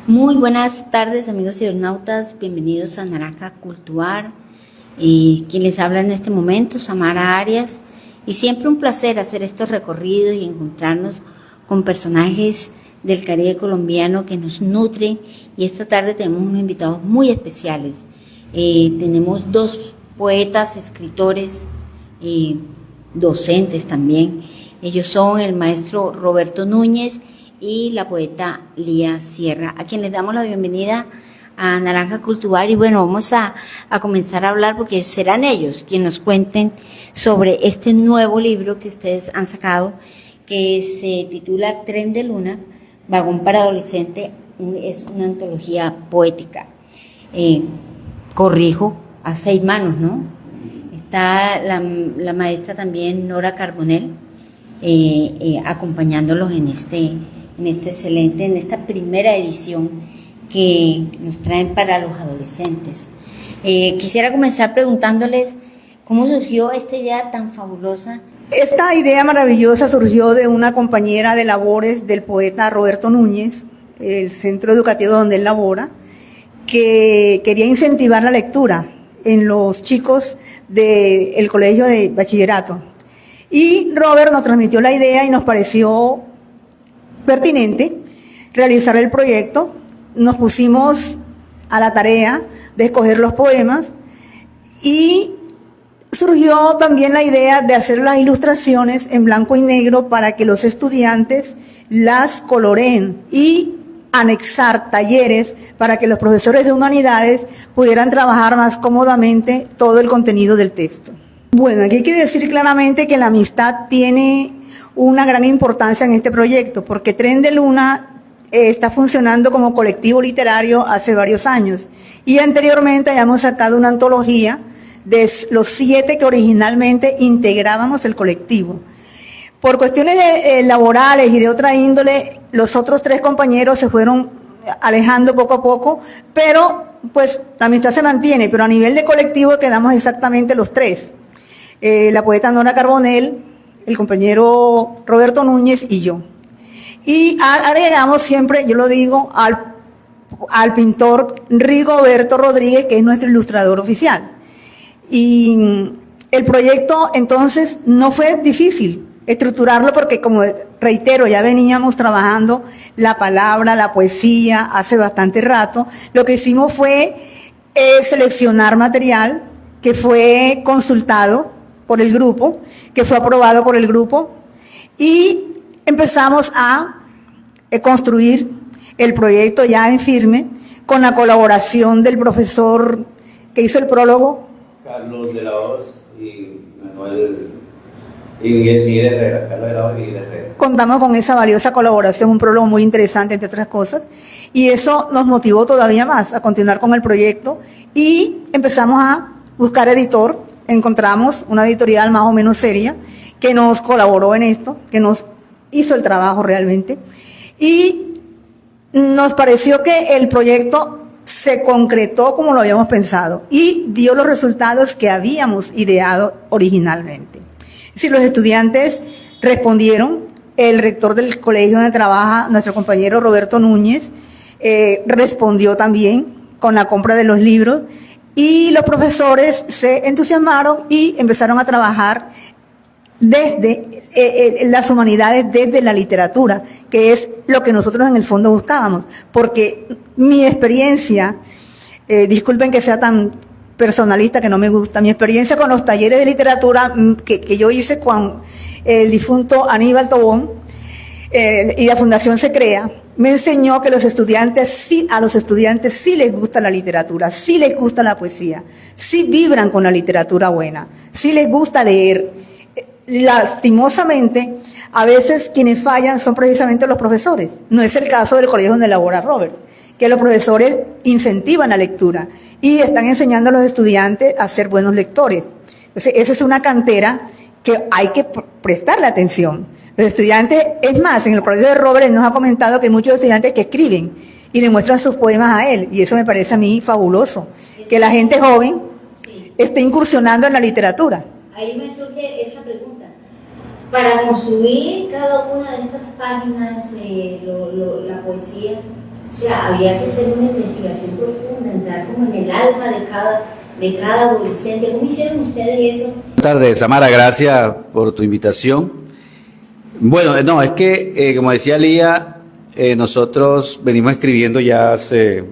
Muy buenas tardes, amigos cibernautas, bienvenidos a Naranja Cultuar. Quien les habla en este momento, Samara Arias, y siempre un placer hacer estos recorridos y encontrarnos con personajes del Caribe colombiano que nos nutren, y esta tarde tenemos unos invitados muy especiales. Tenemos dos poetas, escritores, docentes también. Ellos son el maestro Roberto Núñez y la poeta Lía Sierra, a quien les damos la bienvenida a Naranja Cultural. Y bueno, vamos a comenzar a hablar, porque serán ellos quienes nos cuenten sobre este nuevo libro que ustedes han sacado, que se titula Tren de Luna, Vagón para Adolescente. Es una antología poética. Corrijo, a 6 manos, ¿no? Está la maestra también, Nora Carbonell, acompañándolos en esta primera edición que nos traen para los adolescentes. Quisiera comenzar preguntándoles cómo surgió esta idea tan fabulosa. Esta idea maravillosa surgió de una compañera de labores del poeta Roberto Núñez, el centro educativo donde él labora, que quería incentivar la lectura en los chicos del colegio de bachillerato. Y Robert nos transmitió la idea y nos pareció pertinente realizar el proyecto. Nos pusimos a la tarea de escoger los poemas y surgió también la idea de hacer las ilustraciones en blanco y negro para que los estudiantes las coloreen y anexar talleres para que los profesores de humanidades pudieran trabajar más cómodamente todo el contenido del texto. Bueno, aquí hay que decir claramente que la amistad tiene una gran importancia en este proyecto, porque Tren de Luna está funcionando como colectivo literario hace varios años, y anteriormente habíamos sacado una antología de los 7 que originalmente integrábamos el colectivo. Por cuestiones laborales y de otra índole, los otros 3 compañeros se fueron alejando poco a poco, pero pues la amistad se mantiene, pero a nivel de colectivo quedamos exactamente los 3. La poeta Nora Carbonell, el compañero Roberto Núñez y yo. Y agregamos siempre, yo lo digo, al pintor Rigoberto Rodríguez, que es nuestro ilustrador oficial. Y el proyecto entonces no fue difícil estructurarlo, porque, como reitero, ya veníamos trabajando la palabra, la poesía hace bastante rato. Lo que hicimos fue seleccionar material que fue consultado por el grupo, que fue aprobado por el grupo, y empezamos a construir el proyecto ya en firme, con la colaboración del profesor que hizo el prólogo, Carlos de la Hoz y Manuel y Miguel Herrera, Carlos de la Hoz y Miguel Herrera. Contamos con esa valiosa colaboración, un prólogo muy interesante, entre otras cosas, y eso nos motivó todavía más a continuar con el proyecto, y empezamos a buscar editor. Encontramos una editorial más o menos seria que nos colaboró en esto, que nos hizo el trabajo realmente, y nos pareció que el proyecto se concretó como lo habíamos pensado y dio los resultados que habíamos ideado originalmente. Si los estudiantes respondieron, el rector del colegio donde trabaja nuestro compañero Roberto Núñez respondió también con la compra de los libros, y los profesores se entusiasmaron y empezaron a trabajar desde las humanidades, desde la literatura, que es lo que nosotros en el fondo buscábamos. Porque mi experiencia, disculpen que sea tan personalista, que no me gusta, mi experiencia con los talleres de literatura que yo hice con el difunto Aníbal Tobón y la Fundación Se Crea, me enseñó que a los estudiantes sí les gusta la literatura, sí les gusta la poesía, sí vibran con la literatura buena, sí les gusta leer. Lastimosamente, a veces quienes fallan son precisamente los profesores. No es el caso del colegio donde labora Robert, que los profesores incentivan la lectura y están enseñando a los estudiantes a ser buenos lectores. Entonces, esa es una cantera que hay que prestarle atención. Los estudiantes, es más, en el colegio de Robert nos ha comentado que hay muchos estudiantes que escriben y le muestran sus poemas a él, y eso me parece a mí fabuloso, que la gente joven esté incursionando en la literatura. Ahí me surge esa pregunta. Para construir cada una de estas páginas, la poesía, O sea, había que hacer una investigación profunda, entrar como en el alma de cada adolescente. ¿Cómo hicieron ustedes eso? Buenas tardes, Samara, gracias por tu invitación. Bueno, no, es que, como decía Lía, nosotros venimos escribiendo ya hace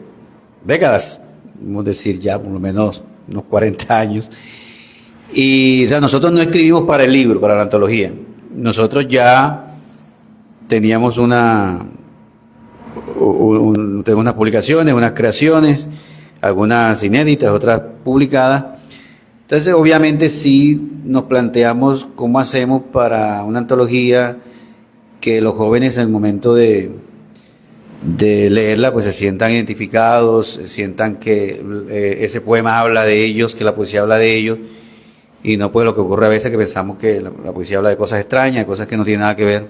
décadas, vamos a decir ya por lo menos unos 40 años, y o sea, nosotros no escribimos para el libro, para la antología. Nosotros ya teníamos tenemos unas publicaciones, unas creaciones, algunas inéditas, otras publicadas. Entonces, obviamente sí nos planteamos cómo hacemos para una antología que los jóvenes en el momento de leerla pues se sientan identificados, se sientan que ese poema habla de ellos, que la poesía habla de ellos, y no pues lo que ocurre a veces que pensamos que la poesía habla de cosas extrañas, de cosas que no tienen nada que ver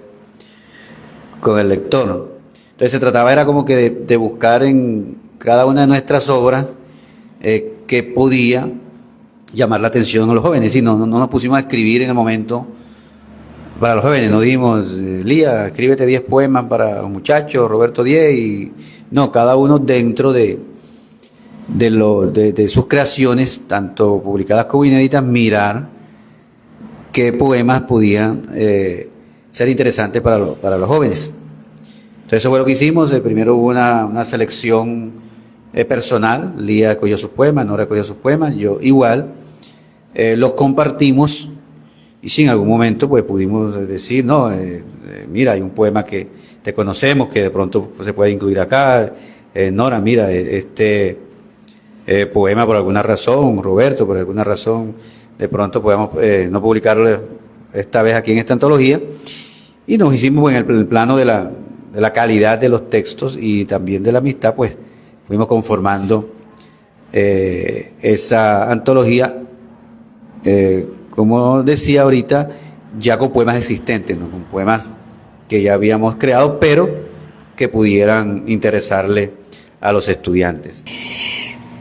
con el lector. Entonces se trataba era como que de buscar en cada una de nuestras obras que podía llamar la atención a los jóvenes. Y no nos pusimos a escribir en el momento para los jóvenes, no dijimos, Lía, escríbete 10 poemas para los muchachos, Roberto 10, y no, cada uno dentro de sus creaciones, tanto publicadas como inéditas, mirar qué poemas podían ser interesantes para los jóvenes. Entonces eso fue lo que hicimos. Primero hubo una selección personal, Lía escogió sus poemas, Nora escogió sus poemas, yo igual, los compartimos, y si en algún momento pues pudimos decir, no, mira, hay un poema que te conocemos, que de pronto se puede incluir acá, Nora, mira, este poema por alguna razón, Roberto, por alguna razón, de pronto podemos no publicarlo esta vez aquí en esta antología, y nos hicimos en el plano de la calidad de los textos y también de la amistad, pues fuimos conformando esa antología, como decía ahorita, ya con poemas existentes, ¿no? Con poemas que ya habíamos creado, pero que pudieran interesarle a los estudiantes.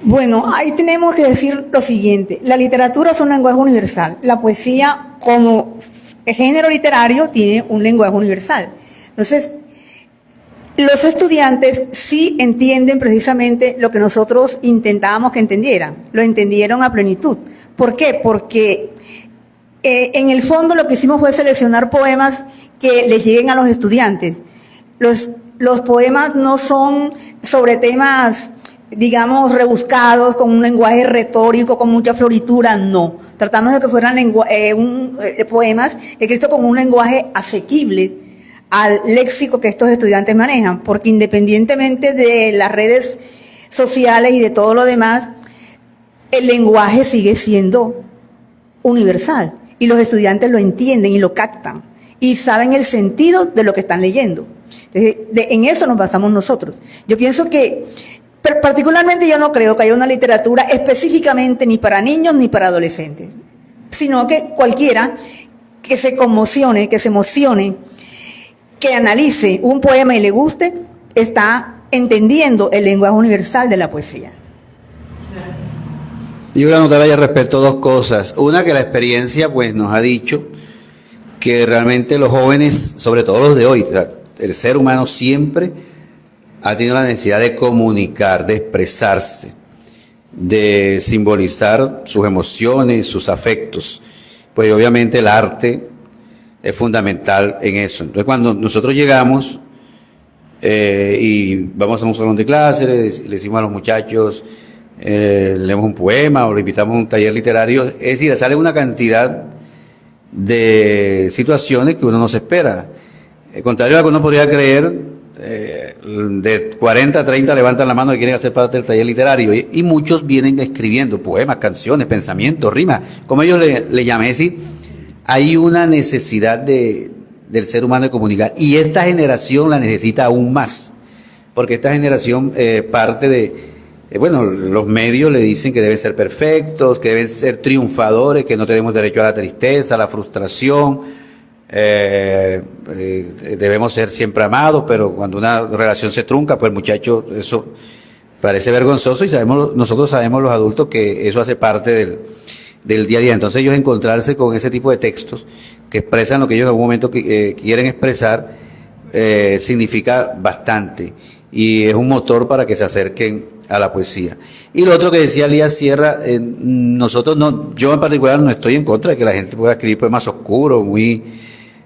Bueno, ahí tenemos que decir lo siguiente: la literatura es un lenguaje universal, la poesía como género literario tiene un lenguaje universal. Entonces, los estudiantes sí entienden precisamente lo que nosotros intentábamos que entendieran, lo entendieron a plenitud. ¿Por qué? Porque en el fondo lo que hicimos fue seleccionar poemas que les lleguen a los estudiantes. Los poemas no son sobre temas, digamos, rebuscados, con un lenguaje retórico, con mucha floritura, no. Tratamos de que fueran poemas escritos con un lenguaje asequible al léxico que estos estudiantes manejan, porque independientemente de las redes sociales y de todo lo demás, el lenguaje sigue siendo universal y los estudiantes lo entienden y lo captan y saben el sentido de lo que están leyendo. En eso nos basamos nosotros. Yo pienso que, particularmente, yo no creo que haya una literatura específicamente ni para niños ni para adolescentes, sino que cualquiera que se conmocione, que se emocione, que analice un poema y le guste, está entendiendo el lenguaje universal de la poesía. Yo voy a anotar ahí al respecto dos cosas. Una, que la experiencia pues nos ha dicho que realmente los jóvenes, sobre todo los de hoy, el ser humano siempre ha tenido la necesidad de comunicar, de expresarse, de simbolizar sus emociones, sus afectos. Pues obviamente el arte es fundamental en eso. Entonces cuando nosotros llegamos y vamos a un salón de clase, le decimos a los muchachos, leemos un poema o le invitamos a un taller literario, es decir, sale una cantidad de situaciones que uno no se espera. Contrario a lo que uno podría creer, de 40 a 30 levantan la mano y quieren hacer parte del taller literario, y muchos vienen escribiendo poemas, canciones, pensamientos, rimas, como ellos le llaman. Es decir, hay una necesidad del ser humano de comunicar, y esta generación la necesita aún más, porque esta generación parte de, bueno, los medios le dicen que deben ser perfectos, que deben ser triunfadores, que no tenemos derecho a la tristeza, a la frustración, debemos ser siempre amados, pero cuando una relación se trunca, pues muchacho, eso parece vergonzoso, y nosotros sabemos los adultos que eso hace parte del día a día. Entonces ellos encontrarse con ese tipo de textos que expresan lo que ellos en algún momento quieren expresar, significa bastante. y es un motor para que se acerquen a la poesía. Y lo otro que decía Lía Sierra, nosotros no, yo en particular no estoy en contra de que la gente pueda escribir poemas oscuros, muy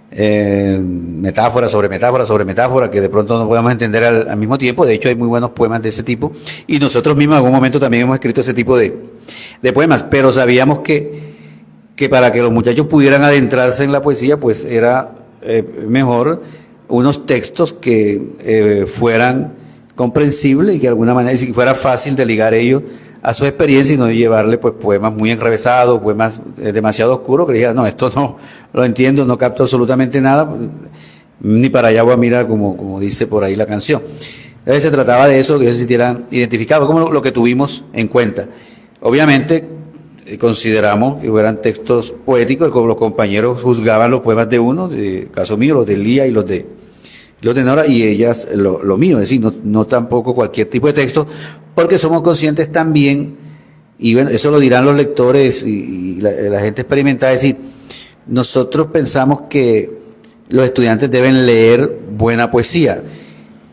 metáfora sobre metáfora sobre metáfora, que de pronto no podamos entender al mismo tiempo. De hecho, hay muy buenos poemas de ese tipo, y nosotros mismos en algún momento también hemos escrito ese tipo de poemas, pero sabíamos que para que los muchachos pudieran adentrarse en la poesía, pues era mejor unos textos que fueran comprensibles y que de alguna manera, y si fuera fácil de ligar ellos a su experiencia y no llevarle pues poemas muy enrevesados, poemas demasiado oscuros, que diga, no, esto no lo entiendo, no capto absolutamente nada, ni para allá voy a mirar, como dice por ahí la canción. Entonces se trataba de eso, que ellos se sintieran identificados, como lo que tuvimos en cuenta. Obviamente consideramos que fueran textos poéticos, como los compañeros juzgaban los poemas de uno, de caso mío, los de Lía y los de Nora, y ellas lo mío, es decir, no tampoco cualquier tipo de texto, porque somos conscientes también, y bueno, eso lo dirán los lectores y la gente experimentada, es decir, nosotros pensamos que los estudiantes deben leer buena poesía,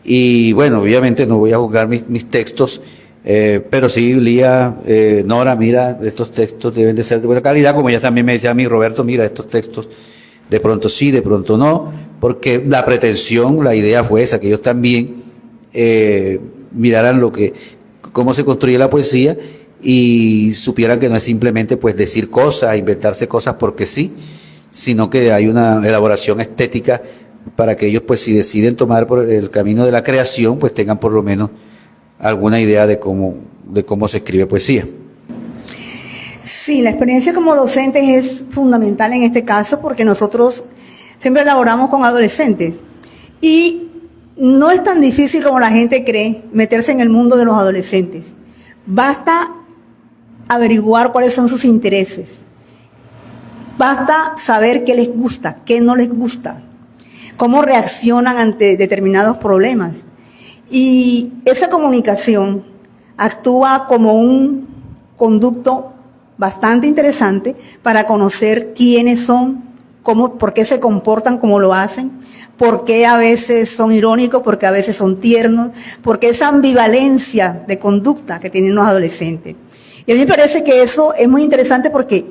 y bueno, obviamente no voy a juzgar mis textos, pero sí, Lía, Nora, mira, estos textos deben de ser de buena calidad, como ella también me decía a mí, Roberto, mira, estos textos de pronto sí, de pronto no, porque la pretensión, la idea fue esa, que ellos también miraran cómo se construye la poesía y supieran que no es simplemente pues decir cosas, inventarse cosas porque sí, sino que hay una elaboración estética para que ellos pues si deciden tomar por el camino de la creación, pues tengan por lo menos alguna idea de cómo se escribe poesía. Sí, la experiencia como docentes es fundamental en este caso porque nosotros siempre elaboramos con adolescentes y no es tan difícil como la gente cree meterse en el mundo de los adolescentes. Basta averiguar cuáles son sus intereses. Basta saber qué les gusta, qué no les gusta, cómo reaccionan ante determinados problemas. Y esa comunicación actúa como un conducto bastante interesante para conocer quiénes son, por qué se comportan como lo hacen, por qué a veces son irónicos, por qué a veces son tiernos, por qué esa ambivalencia de conducta que tienen los adolescentes. Y a mí me parece que eso es muy interesante porque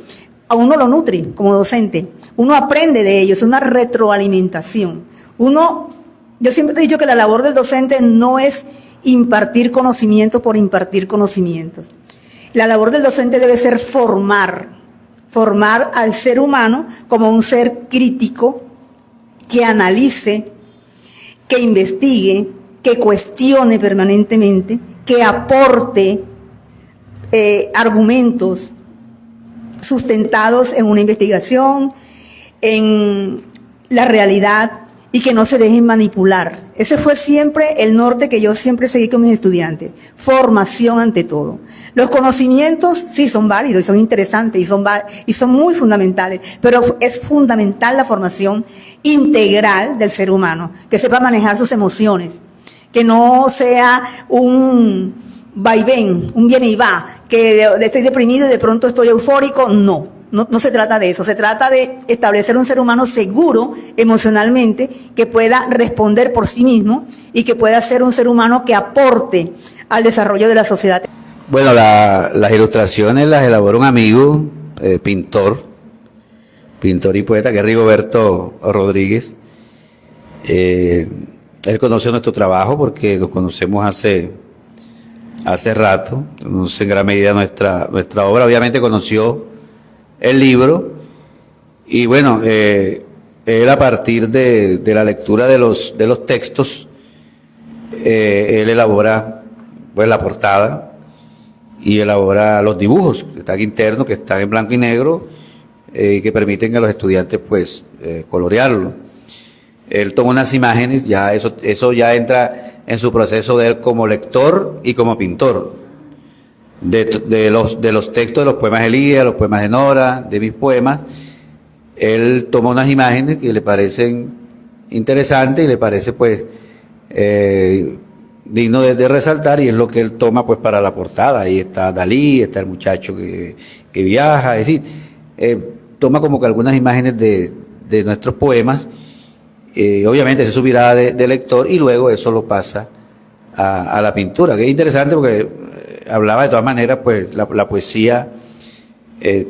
a uno lo nutre como docente, uno aprende de ellos, es una retroalimentación. Yo siempre he dicho que la labor del docente no es impartir conocimientos por impartir conocimientos. La labor del docente debe ser formar al ser humano como un ser crítico, que analice, que investigue, que cuestione permanentemente, que aporte argumentos sustentados en una investigación, en la realidad, y que no se dejen manipular. Ese fue siempre el norte que yo siempre seguí con mis estudiantes. Formación ante todo. Los conocimientos sí son válidos y son interesantes y son muy fundamentales, pero es fundamental la formación integral del ser humano, que sepa manejar sus emociones, que no sea un vaivén, un viene y va, que estoy deprimido y de pronto estoy eufórico. No se trata de eso, se trata de establecer un ser humano seguro emocionalmente, que pueda responder por sí mismo y que pueda ser un ser humano que aporte al desarrollo de la sociedad. Bueno, las ilustraciones las elaboró un amigo, pintor y poeta, que es Rigoberto Rodríguez. Él conoce nuestro trabajo porque nos conocemos hace rato, conoce en gran medida nuestra obra, obviamente conoció el libro, y bueno, él a partir de la lectura de los textos, él elabora pues la portada y elabora los dibujos que están internos, que están en blanco y negro, que permiten a los estudiantes pues colorearlo. Él toma unas imágenes, ya eso ya entra en su proceso de él como lector y como pintor. De los textos de los poemas de Lía, los poemas de Nora, de mis poemas, él toma unas imágenes que le parecen interesantes y le parece pues digno de resaltar, y es lo que él toma pues para la portada. Ahí está Dalí, está el muchacho que viaja, es decir, toma como que algunas imágenes de nuestros poemas, obviamente esa es su mirada de lector, y luego eso lo pasa a la pintura, que es interesante porque hablaba de todas maneras, pues la poesía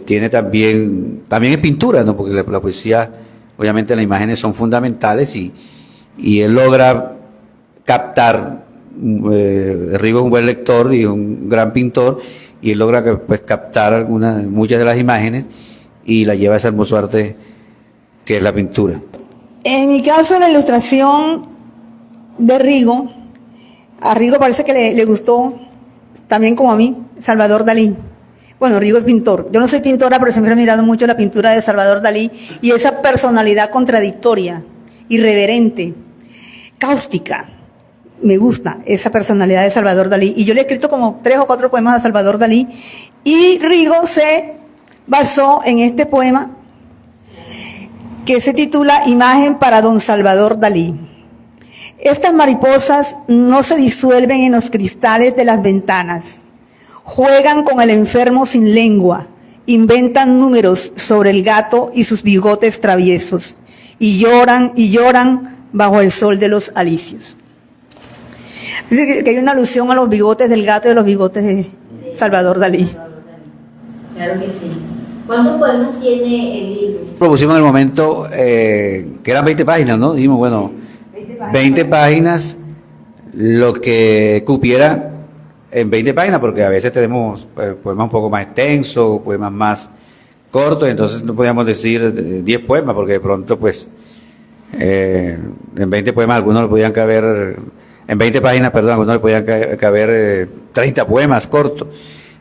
tiene también es pintura, ¿no? Porque la poesía, obviamente las imágenes son fundamentales y él logra captar, Rigo es un buen lector y un gran pintor, y él logra pues captar muchas de las imágenes y la lleva a ese hermoso arte que es la pintura. En mi caso, la ilustración de Rigo, a Rigo parece que le gustó, también como a mí, Salvador Dalí. Bueno, Rigo es pintor. Yo no soy pintora, pero siempre he mirado mucho la pintura de Salvador Dalí y esa personalidad contradictoria, irreverente, cáustica. Me gusta esa personalidad de Salvador Dalí. Y yo le he escrito como 3 o 4 poemas a Salvador Dalí. Y Rigo se basó en este poema que se titula Imagen para don Salvador Dalí. Estas mariposas no se disuelven en los cristales de las ventanas. Juegan con el enfermo sin lengua. Inventan números sobre el gato y sus bigotes traviesos. Y lloran bajo el sol de los alicios. Dice que hay una alusión a los bigotes del gato y a los bigotes de Salvador Dalí. Claro que sí. ¿Cuántos poemas tiene el libro? Propusimos en el momento que eran 20 páginas, ¿no? Dijimos, bueno, 20 páginas, lo que cupiera en 20 páginas, porque a veces tenemos poemas un poco más extensos, poemas más cortos, entonces no podíamos decir 10 poemas, porque de pronto, pues, en 20 poemas algunos le podían caber, en 20 páginas, perdón, algunos le podían caber 30 poemas cortos.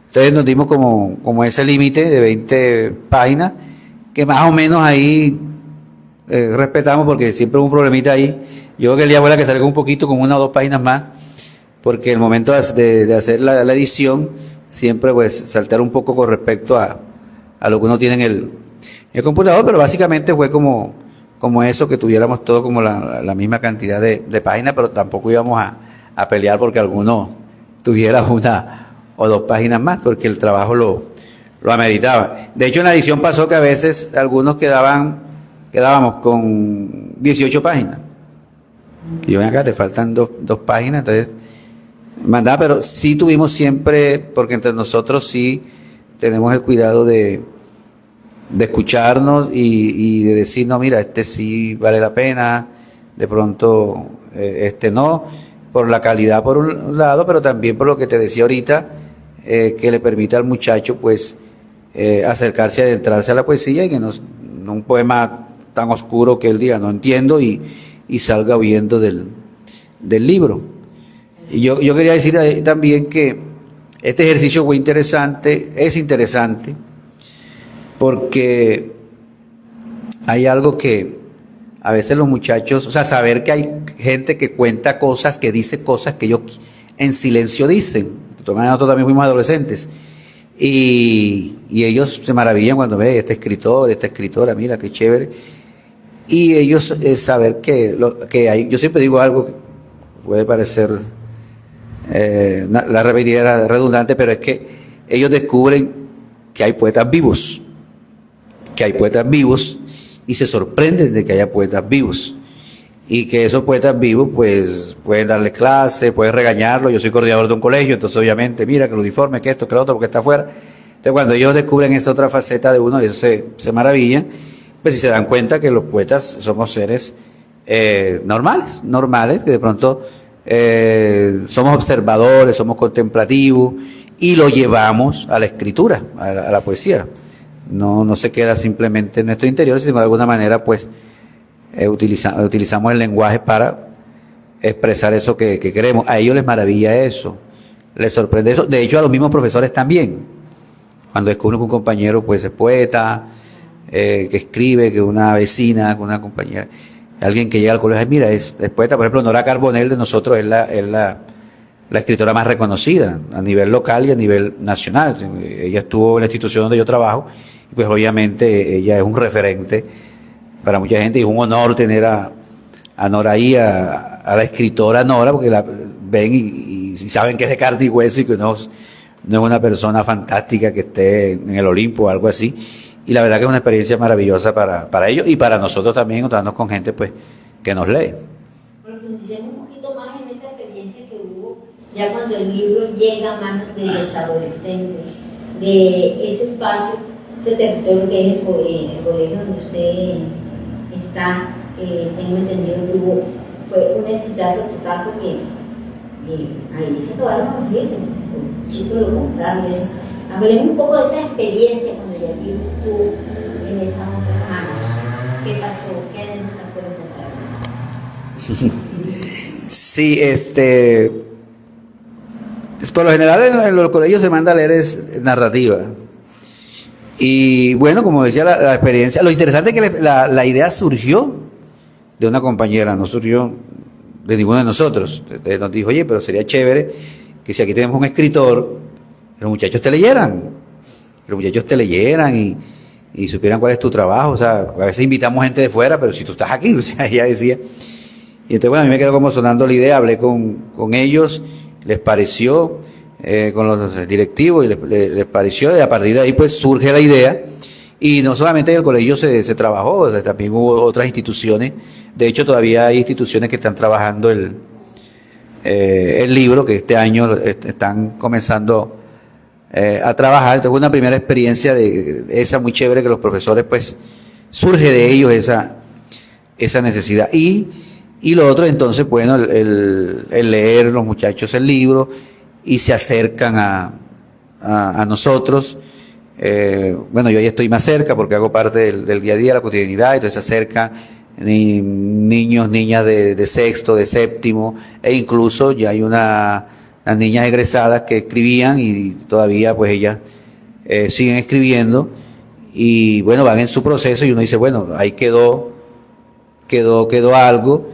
Entonces nos dimos como ese límite de 20 páginas, que más o menos ahí respetamos, porque siempre hubo un problemita ahí. Yo quería que salga un poquito con 1 o 2 páginas más, porque el momento de hacer la edición, siempre pues saltar un poco con respecto a lo que uno tiene en el computador, pero básicamente fue como eso, que tuviéramos todo como la misma cantidad de páginas, pero tampoco íbamos a pelear porque alguno tuviera 1 o 2 páginas más, porque el trabajo lo ameritaba. De hecho, en la edición pasó que a veces algunos quedábamos con 18 páginas. Y yo, ven acá, te faltan dos páginas, entonces mandaba, pero sí tuvimos siempre, porque entre nosotros sí tenemos el cuidado de escucharnos y de decir, no, mira, este sí vale la pena, de pronto este no, por la calidad por un lado, pero también por lo que te decía ahorita, que le permita al muchacho pues acercarse, adentrarse a la poesía, y que no un poema tan oscuro que él diga no entiendo y salga huyendo del libro. Y yo quería decir también que este ejercicio fue interesante, es interesante, porque hay algo que a veces los muchachos, o sea, saber que hay gente que cuenta cosas, que dice cosas que ellos en silencio dicen. De todas maneras, nosotros también fuimos adolescentes. Y ellos se maravillan cuando ven este escritor, esta escritora, mira qué chévere. Y ellos saber que hay, yo siempre digo algo que puede parecer la repetidera redundante, pero es que ellos descubren que hay poetas vivos, y se sorprenden de que haya poetas vivos, y que esos poetas vivos pues pueden darle clase, pueden regañarlo. Yo soy coordinador de un colegio, entonces obviamente mira que el uniforme, que esto, que lo otro, porque está afuera. Entonces cuando ellos descubren esa otra faceta de uno, ellos se maravillan, pues si se dan cuenta que los poetas somos seres normales, que de pronto somos observadores, somos contemplativos, y lo llevamos a la escritura, a la poesía. No se queda simplemente en nuestro interior, sino de alguna manera pues utilizamos el lenguaje para expresar eso que queremos. A ellos les maravilla eso, les sorprende eso. De hecho, a los mismos profesores también, cuando descubren que un compañero pues es poeta, que escribe, que una vecina, que una compañera, alguien que llega al colegio, mira, es poeta. Por ejemplo, Nora Carbonell de nosotros es la escritora más reconocida a nivel local y a nivel nacional. Ella estuvo en la institución donde yo trabajo, y pues obviamente ella es un referente para mucha gente, y es un honor tener a Nora ahí, a la escritora Nora, porque la ven y saben que es de carne y hueso, y que no es una persona fantástica que esté en el Olimpo o algo así. Y la verdad que es una experiencia maravillosa para ellos y para nosotros también, encontrarnos con gente pues que nos lee. Profundicemos un poquito más en esa experiencia experiencia que hubo ya cuando el libro llega a manos de los adolescentes, de ese espacio, ese territorio que es el colegio donde usted está, tengo entendido que fue un exitazo total porque ahí se acabaron los libros, los chicos lo compraron y eso. Hablemos un poco de esa experiencia cuando ya el libro estuvo en esas otras manos. ¿Qué pasó? ¿Qué anécdotas pueden contar? Sí, por lo general en los colegios se manda a leer es narrativa. Y bueno, como decía la experiencia, lo interesante es que la idea surgió de una compañera, no surgió de ninguno de nosotros. Nos dijo, oye, pero sería chévere que si aquí tenemos un escritor, los muchachos te leyeran. Y supieran cuál es tu trabajo. O sea, a veces invitamos gente de fuera, pero si tú estás aquí, o sea, ella decía. Y entonces, bueno, a mí me quedó como sonando la idea, hablé con ellos, les pareció, con los directivos, y les pareció, y a partir de ahí pues surge la idea. Y no solamente en el colegio se trabajó, también hubo otras instituciones. De hecho, todavía hay instituciones que están trabajando el libro, que este año están comenzando a trabajar. Entonces, una primera experiencia de esa muy chévere, que los profesores, pues, surge de ellos esa necesidad. Y lo otro, entonces, bueno, el leer los muchachos el libro y se acercan a nosotros. Bueno, yo ahí estoy más cerca porque hago parte del día a día, la cotidianidad, entonces se acercan niños, niñas de sexto, de séptimo, e incluso ya hay unas niñas egresadas que escribían y todavía pues ellas siguen escribiendo y bueno, van en su proceso y uno dice, bueno, ahí quedó algo.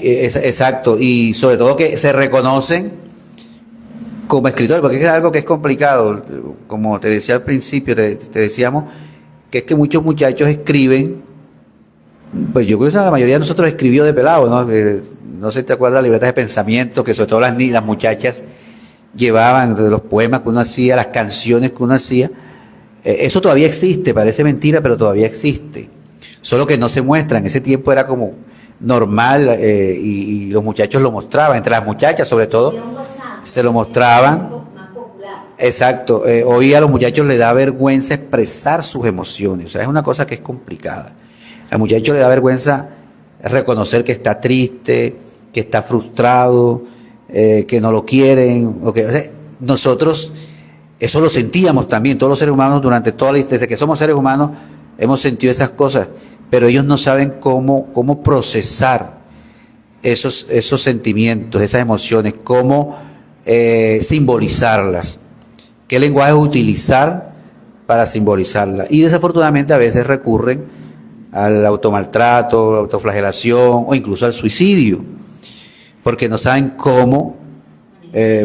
Exacto, y sobre todo que se reconocen como escritores, porque es algo que es complicado, como te decía al principio, te decíamos que es que muchos muchachos escriben, pues yo creo que la mayoría de nosotros escribió de pelado, ¿no? No sé si te acuerdas, libretas de pensamiento, que sobre todo las muchachas llevaban, de los poemas que uno hacía, las canciones que uno hacía, eso todavía existe, parece mentira, pero todavía existe, solo que no se muestra. En ese tiempo era como normal y los muchachos lo mostraban, entre las muchachas sobre todo se lo mostraban. Exacto, hoy a los muchachos les da vergüenza expresar sus emociones, o sea, es una cosa que es complicada. Al muchacho le da vergüenza reconocer que está triste, que está frustrado, que no lo quieren, o sea, nosotros eso lo sentíamos también, todos los seres humanos desde que somos seres humanos hemos sentido esas cosas, pero ellos no saben cómo procesar esos sentimientos, esas emociones, cómo simbolizarlas, qué lenguaje utilizar para simbolizarlas. Y desafortunadamente a veces recurren al automaltrato, a la autoflagelación o incluso al suicidio, porque no saben cómo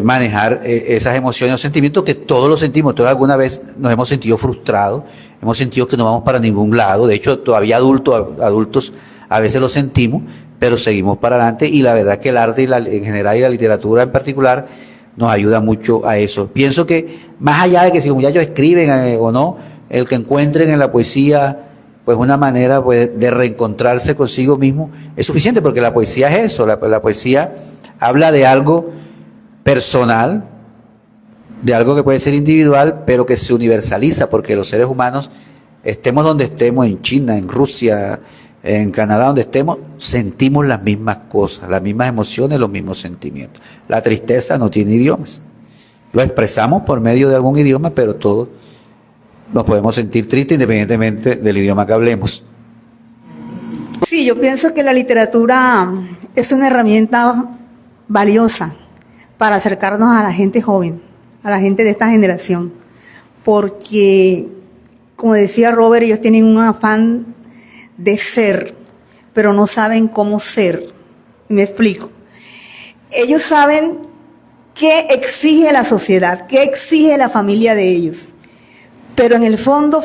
manejar esas emociones o sentimientos que todos los sentimos. Todos alguna vez nos hemos sentido frustrados, hemos sentido que no vamos para ningún lado. De hecho, todavía adultos a veces lo sentimos, pero seguimos para adelante, y la verdad que el arte en general y la literatura en particular nos ayuda mucho a eso. Pienso que más allá de que si los muchachos escriben o no, el que encuentren en la poesía pues una manera pues de reencontrarse consigo mismo es suficiente, porque la poesía es eso, la poesía habla de algo personal, de algo que puede ser individual, pero que se universaliza, porque los seres humanos, estemos donde estemos, en China, en Rusia, en Canadá, donde estemos, sentimos las mismas cosas, las mismas emociones, los mismos sentimientos. La tristeza no tiene idiomas. Lo expresamos por medio de algún idioma, pero todos nos podemos sentir tristes independientemente del idioma que hablemos. Sí, yo pienso que la literatura es una herramienta valiosa para acercarnos a la gente joven, a la gente de esta generación, porque, como decía Robert, ellos tienen un afán de ser, pero no saben cómo ser. Me explico. Ellos saben qué exige la sociedad, qué exige la familia de ellos, pero en el fondo,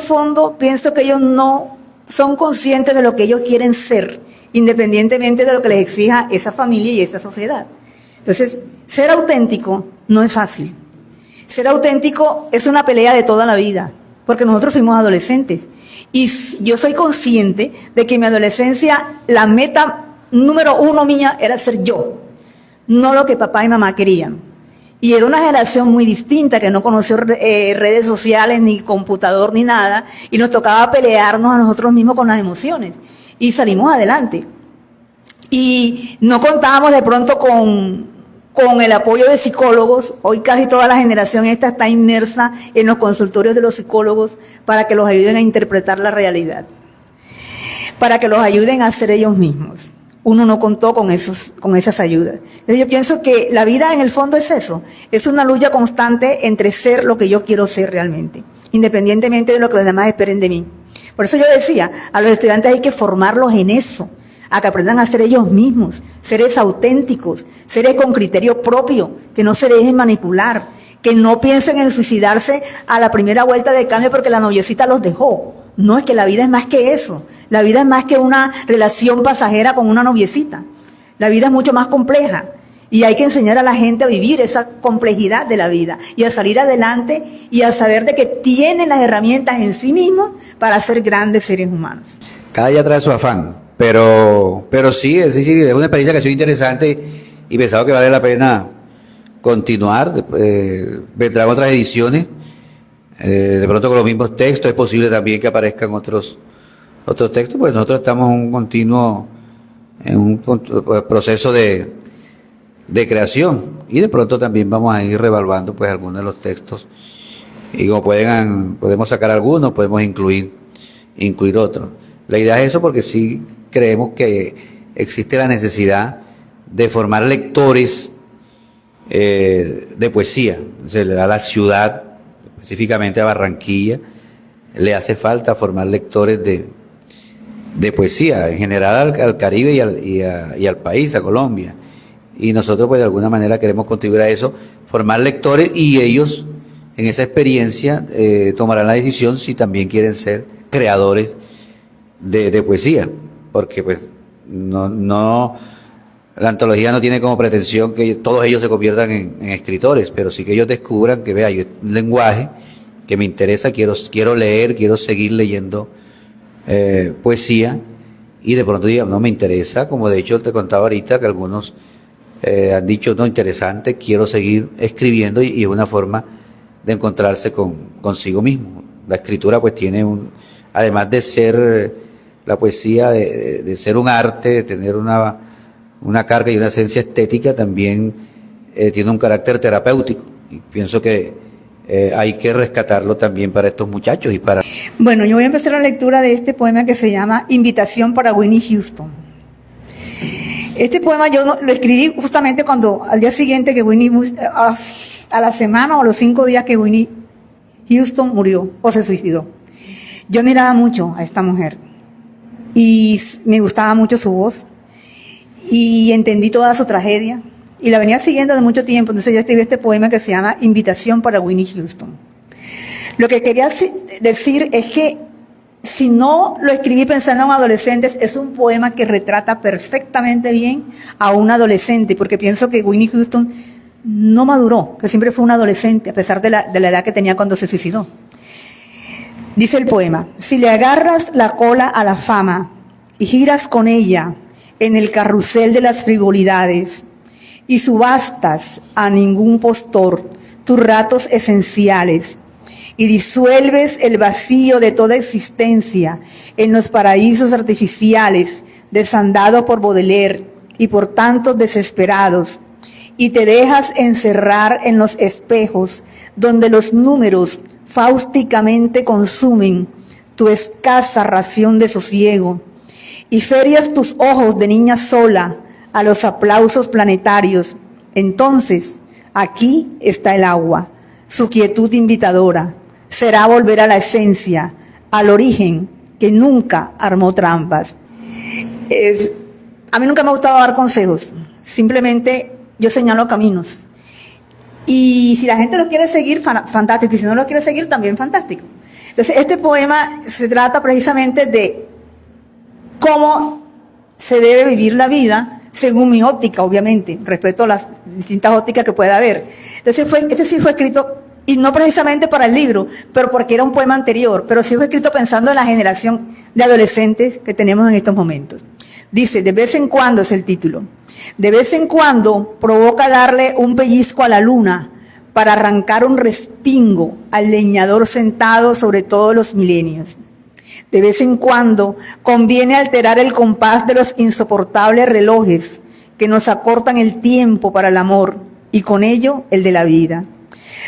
pienso que ellos no son conscientes de lo que ellos quieren ser, independientemente de lo que les exija esa familia y esa sociedad. Entonces, ser auténtico no es fácil. Ser auténtico es una pelea de toda la vida, porque nosotros fuimos adolescentes. Y yo soy consciente de que en mi adolescencia la meta número 1 mía era ser yo. no lo que papá y mamá querían. Y era una generación muy distinta que no conoció redes sociales, ni computador, ni nada, y nos tocaba pelearnos a nosotros mismos con las emociones. Y salimos adelante. Y no contábamos de pronto con el apoyo de psicólogos. Hoy casi toda la generación esta está inmersa en los consultorios de los psicólogos para que los ayuden a interpretar la realidad, para que los ayuden a ser ellos mismos. Uno no contó con esas ayudas. Entonces yo pienso que la vida en el fondo es eso, es una lucha constante entre ser lo que yo quiero ser realmente, independientemente de lo que los demás esperen de mí. Por eso yo decía, a los estudiantes hay que formarlos en eso, a que aprendan a ser ellos mismos, seres auténticos, seres con criterio propio, que no se dejen manipular, que no piensen en suicidarse a la primera vuelta de cambio porque la noviecita los dejó. No, es que la vida es más que eso. La vida es más que una relación pasajera con una noviecita. La vida es mucho más compleja. Y hay que enseñar a la gente a vivir esa complejidad de la vida y a salir adelante y a saber de que tienen las herramientas en sí mismos para ser grandes seres humanos. Cada día trae su afán, pero sí, es decir, es una experiencia que ha sido interesante y pensaba que vale la pena continuar. Vendrán otras ediciones. De pronto con los mismos textos, es posible también que aparezcan otros textos, pues nosotros estamos en un proceso de creación y de pronto también vamos a ir revaluando pues algunos de los textos y como podemos sacar algunos, podemos incluir otros. La idea es eso porque sí creemos que existe la necesidad de formar lectores de poesía. Se le da a la ciudad, específicamente a Barranquilla, le hace falta formar lectores de poesía, en general al Caribe y al país, a Colombia. Y nosotros pues de alguna manera queremos contribuir a eso, formar lectores y ellos en esa experiencia tomarán la decisión si también quieren ser creadores de poesía, porque pues no la antología no tiene como pretensión que todos ellos se conviertan en escritores, pero sí que ellos descubran que, vea, hay un lenguaje que me interesa, quiero leer, quiero seguir leyendo poesía, y de pronto digan, no me interesa, como de hecho te contaba ahorita que algunos han dicho, no, interesante, quiero seguir escribiendo, y es una forma de encontrarse consigo mismo. La escritura pues tiene además de ser la poesía, de ser un arte, de tener una carga y una esencia estética, también tiene un carácter terapéutico, y pienso que hay que rescatarlo también para estos muchachos y para... Bueno, yo voy a empezar la lectura de este poema que se llama Invitación para Whitney Houston. Este poema yo lo escribí justamente al día siguiente que Whitney, a la semana o a los 5 días que Whitney Houston murió o se suicidó. Yo admiraba mucho a esta mujer y me gustaba mucho su voz y entendí toda su tragedia y la venía siguiendo de mucho tiempo. Entonces yo escribí este poema que se llama Invitación para Whitney Houston. Lo que quería decir es que si no lo escribí pensando en adolescentes, es un poema que retrata perfectamente bien a un adolescente, porque pienso que Whitney Houston no maduró, que siempre fue un adolescente, a pesar de la edad que tenía cuando se suicidó. Dice el poema: si le agarras la cola a la fama y giras con ella en el carrusel de las frivolidades y subastas a ningún postor tus ratos esenciales y disuelves el vacío de toda existencia en los paraísos artificiales desandados por Baudelaire y por tantos desesperados, y te dejas encerrar en los espejos donde los números fáusticamente consumen tu escasa ración de sosiego, y ferias tus ojos de niña sola a los aplausos planetarios, entonces aquí está el agua, su quietud invitadora. Será volver a la esencia, al origen, que nunca armó trampas. A mí nunca me ha gustado dar consejos, simplemente yo señalo caminos. Y si la gente lo quiere seguir, fantástico, y si no lo quiere seguir, también fantástico. Entonces, este poema se trata precisamente de cómo se debe vivir la vida, según mi óptica, obviamente, respecto a las distintas ópticas que pueda haber. Entonces, este sí fue escrito, y no precisamente para el libro, pero porque era un poema anterior, pero sí fue escrito pensando en la generación de adolescentes que tenemos en estos momentos. Dice, de vez en cuando es el título. De vez en cuando provoca darle un pellizco a la luna para arrancar un respingo al leñador sentado sobre todos los milenios. De vez en cuando conviene alterar el compás de los insoportables relojes que nos acortan el tiempo para el amor y con ello el de la vida.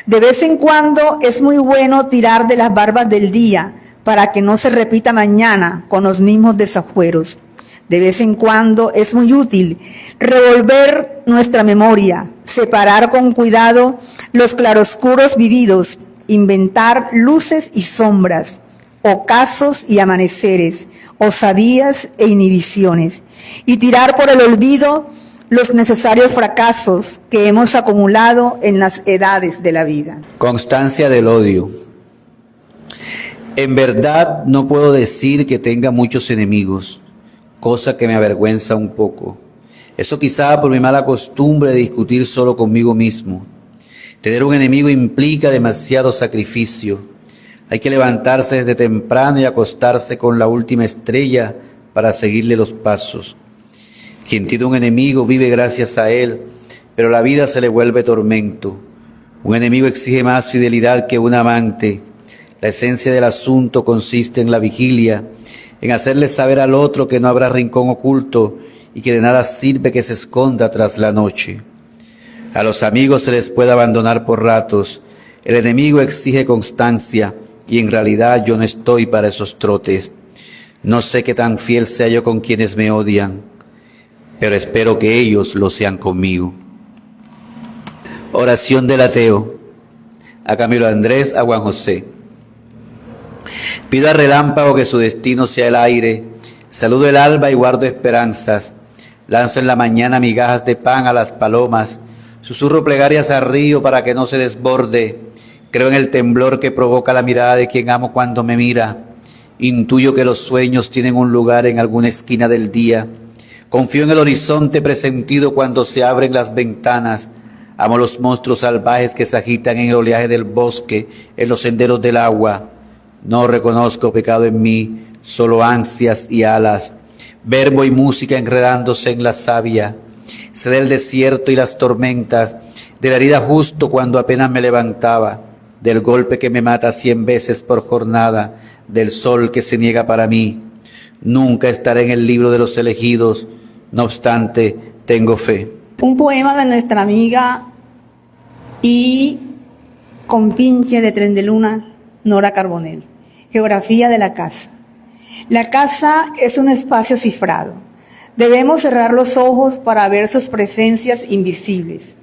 De vez en cuando es muy bueno tirar de las barbas del día para que no se repita mañana con los mismos desafueros. De vez en cuando es muy útil revolver nuestra memoria, separar con cuidado los claroscuros vividos, inventar luces y sombras, ocasos y amaneceres, osadías e inhibiciones, y tirar por el olvido los necesarios fracasos que hemos acumulado en las edades de la vida. Constancia del odio. En verdad no puedo decir que tenga muchos enemigos, cosa que me avergüenza un poco. Eso quizá por mi mala costumbre de discutir solo conmigo mismo. Tener un enemigo implica demasiado sacrificio. Hay que levantarse desde temprano y acostarse con la última estrella para seguirle los pasos. Quien tiene un enemigo vive gracias a él, pero la vida se le vuelve tormento. Un enemigo exige más fidelidad que un amante. La esencia del asunto consiste en la vigilia, en hacerle saber al otro que no habrá rincón oculto y que de nada sirve que se esconda tras la noche. A los amigos se les puede abandonar por ratos. El enemigo exige constancia y en realidad yo no estoy para esos trotes. No sé qué tan fiel sea yo con quienes me odian, pero espero que ellos lo sean conmigo. Oración del ateo. A Camilo Andrés, a Juan José. Pido al relámpago que su destino sea el aire. Saludo el alba y guardo esperanzas. Lanzo en la mañana migajas de pan a las palomas. Susurro plegarias al río para que no se desborde. Creo en el temblor que provoca la mirada de quien amo cuando me mira. Intuyo que los sueños tienen un lugar en alguna esquina del día. Confío en el horizonte presentido cuando se abren las ventanas. Amo los monstruos salvajes que se agitan en el oleaje del bosque, en los senderos del agua. No reconozco pecado en mí, solo ansias y alas, verbo y música enredándose en la savia. Sé del desierto y las tormentas, de la herida justo cuando apenas me levantaba, del golpe que me mata 100 veces por jornada, del sol que se niega para mí. Nunca estaré en el libro de los elegidos, no obstante, tengo fe. Un poema de nuestra amiga y compinche de Tren de Luna, Nora Carbonell. Geografía de la casa. La casa es un espacio cifrado. Debemos cerrar los ojos para ver sus presencias invisibles,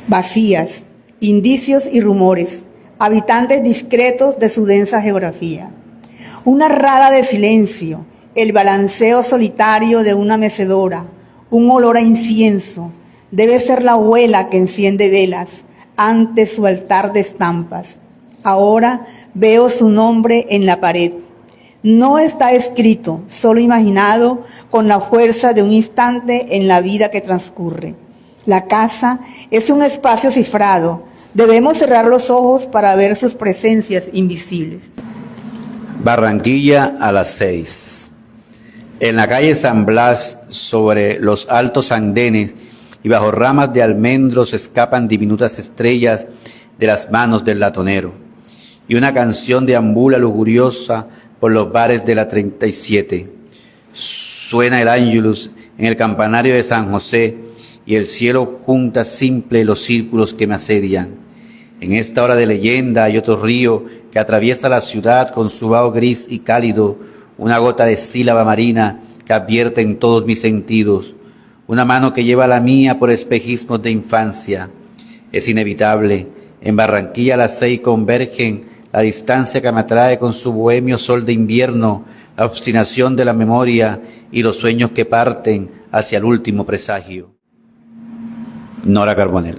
vacías, indicios y rumores, habitantes discretos de su densa geografía. Una rada de silencio, el balanceo solitario de una mecedora, un olor a incienso, debe ser la abuela que enciende velas ante su altar de estampas. Ahora veo su nombre en la pared. No está escrito, solo imaginado con la fuerza de un instante en la vida que transcurre. La casa es un espacio cifrado. Debemos cerrar los ojos para ver sus presencias invisibles. Barranquilla a las 6. En la calle San Blas, sobre los altos andenes y bajo ramas de almendros escapan diminutas estrellas de las manos del latonero. Y una canción deambula lujuriosa por los bares de la 37. Suena el ángelus en el campanario de San José y el cielo junta simple los círculos que me asedian. En esta hora de leyenda hay otro río que atraviesa la ciudad con su vaho gris y cálido, una gota de sílaba marina que advierte en todos mis sentidos, una mano que lleva la mía por espejismos de infancia. Es inevitable, en Barranquilla a las 6 convergen la distancia que me atrae con su bohemio sol de invierno, la obstinación de la memoria y los sueños que parten hacia el último presagio. Nora Carbonell.